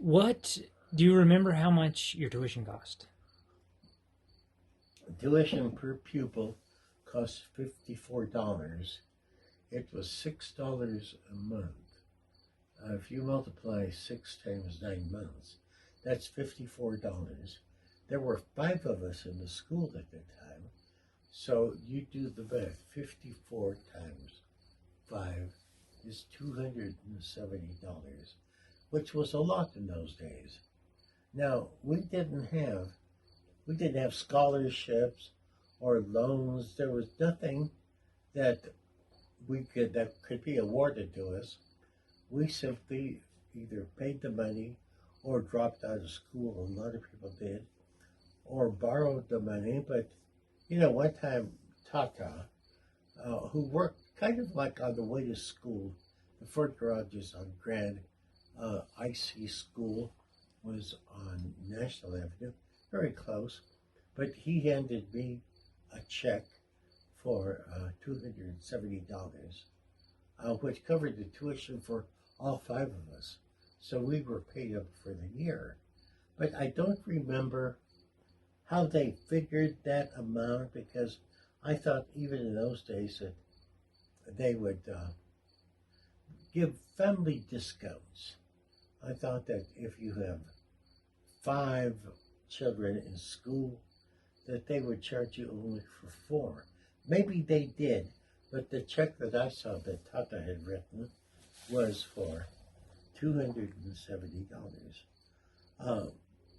What do you remember how much your tuition cost? Tuition per pupil cost $54. It was $6 a month. If you multiply 6 times 9 months, that's $54. There were 5 of us in the school at the time, so you do the math. 54 times 5 is $270, which was a lot in those days. Now we didn't have scholarships or loans. There was nothing that that could be awarded to us. We simply either paid the money or dropped out of school. A lot of people did, or borrowed the money. But one time Tata, who worked kind of like on the way to school, the Ford Garages on Grand, IC School was on National Avenue, very close. But he handed me a check for $270, which covered the tuition for all 5 of us. So we were paid up for the year. But I don't remember how they figured that amount, because I thought even in those days that they would give family discounts. I thought that if you have 5 children in school, that they would charge you only for 4. Maybe they did, but the check that I saw that Tata had written was for $270.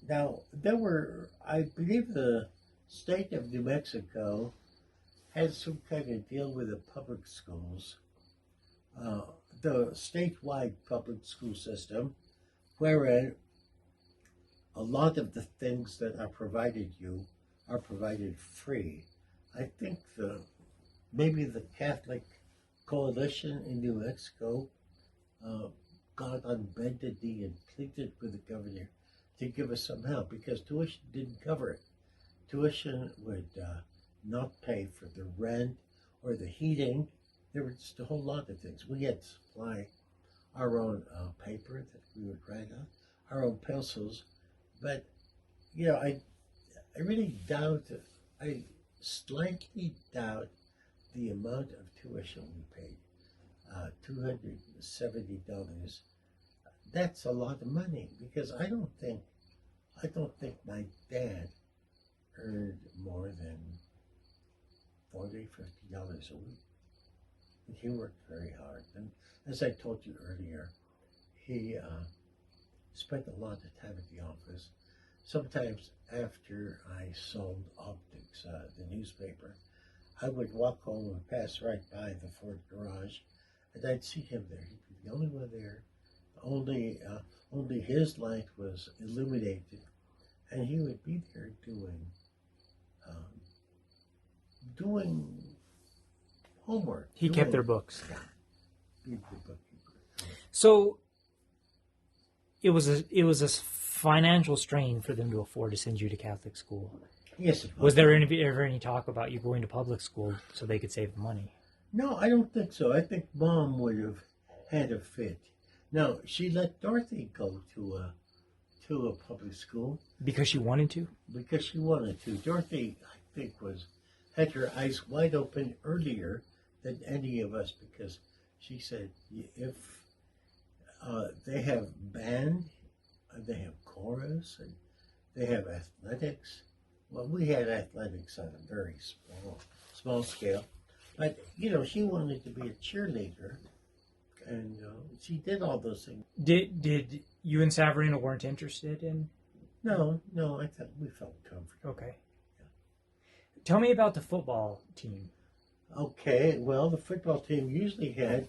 Now, I believe the state of New Mexico had some kind of deal with the public schools, the statewide public school system, wherein a lot of the things that are provided you are provided free. I think maybe the Catholic Coalition in New Mexico got on bended knee and pleaded with the governor to give us some help, because tuition didn't cover it. Tuition would not pay for the rent or the heating. There was just a whole lot of things. We had to supply our own paper that we would write on, our own pencils. But, I really doubt, I slightly doubt the amount of tuition we paid. $270. That's a lot of money, because I don't think my dad earned more than $40, $50 a week. He worked very hard, and as I told you earlier, he spent a lot of time at the office. Sometimes after I sold Optics, the newspaper, I would walk home and pass right by the Ford Garage, and I'd see him there. He'd be the only one there. Only his light was illuminated, and he would be there doing homework. He kept their books. Yeah, be the bookkeeper. So it was a financial strain for them to afford to send you to Catholic school. Yes. Was there ever any talk about you going to public school so they could save the money? No, I don't think so. I think Mom would have had a fit. Now, she let Dorothy go to a public school Because she wanted to? because she wanted to. Dorothy, I think, had her eyes wide open earlier than any of us, because she said if they have band, they have chorus, and they have athletics. Well, we had athletics on a very small scale, but she wanted to be a cheerleader, and she did all those things. Did you and Savarino weren't interested in? No, I thought we felt comfortable. Okay. Tell me about the football team. Okay, well, the football team usually had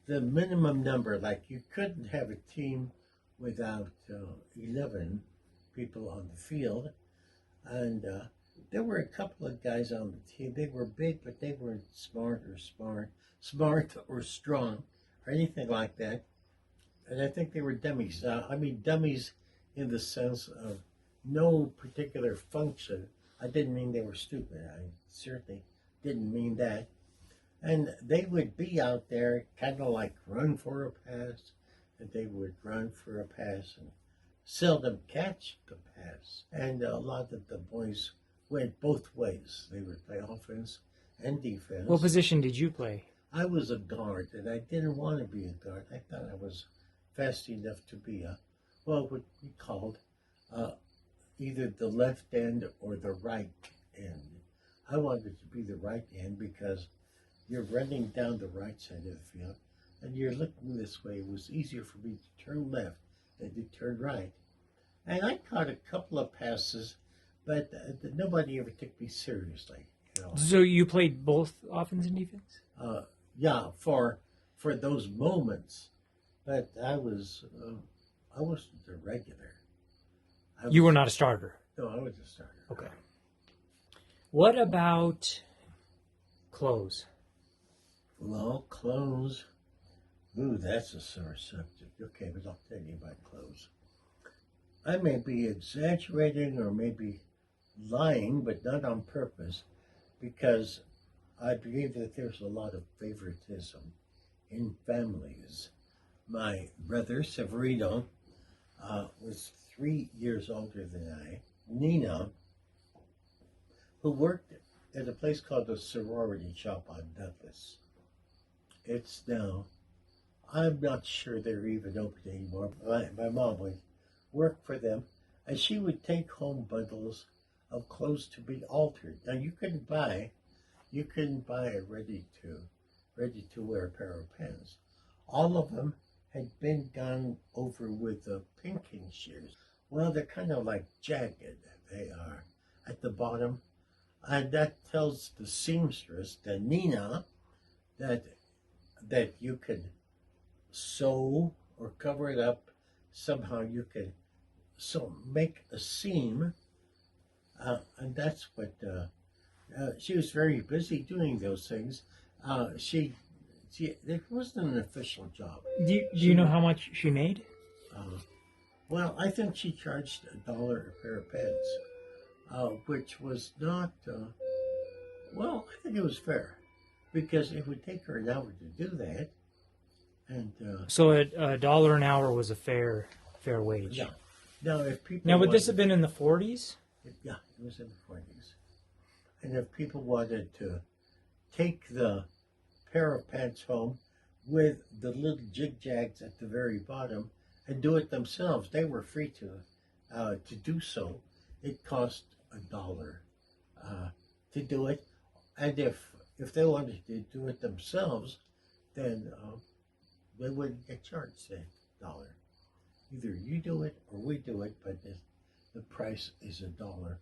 the minimum number. Like, you couldn't have a team without 11 people on the field. And there were a couple of guys on the team. They were big, but they weren't smart or strong or anything like that. And I think they were dummies. Dummies in the sense of no particular function. I didn't mean they were stupid. I certainly didn't mean that. And they would be out there kind of like run for a pass, and they would run for a pass and seldom catch the pass. And a lot of the boys went both ways. They would play offense and defense. What position did you play? I was a guard, and I didn't want to be a guard. I thought I was fast enough to be what we called either the left end or the right end. I wanted to be the right end because you're running down the right side of the field, and you're looking this way. It was easier for me to turn left than to turn right. And I caught a couple of passes, but nobody ever took me seriously. So you played both offense and defense? Yeah, for those moments, but I wasn't a regular. You were not a starter. No, I was a starter. Okay. What about clothes? Well, clothes. Ooh, that's a sore subject. Okay, but I'll tell you about clothes. I may be exaggerating or maybe lying, but not on purpose, because I believe that there's a lot of favoritism in families. My brother, Severino, was 3 years older than I. Nina, who worked at a place called the Sorority Shop on Douglas. It's now, I'm not sure they're even open anymore. My mom would work for them, and she would take home bundles of clothes to be altered. Now you couldn't buy a ready to wear pair of pants. All of them had been gone over with pinking shears. Well, they're kind of like jagged. They are at the bottom, and that tells the seamstress, the Nina, that you could sew or cover it up somehow. You could make a seam, and that's what she was very busy doing those things. It wasn't an official job. Do you know how much she made? Well, I think she charged $1 a pair of pants, which was not. Well, I think it was fair, because it would take her an hour to do that, and so $1 an hour was a fair wage. yeah. Now, if people Now, would this have been in the 40s? Yeah, it was in the 40s. And if people wanted to take the pair of pants home with the little jig-jags at the very bottom and do it themselves, they were free to do so. It cost $1 to do it. And if they wanted to do it themselves, then they wouldn't get charged that $1. Either you do it or we do it, but the price is $1.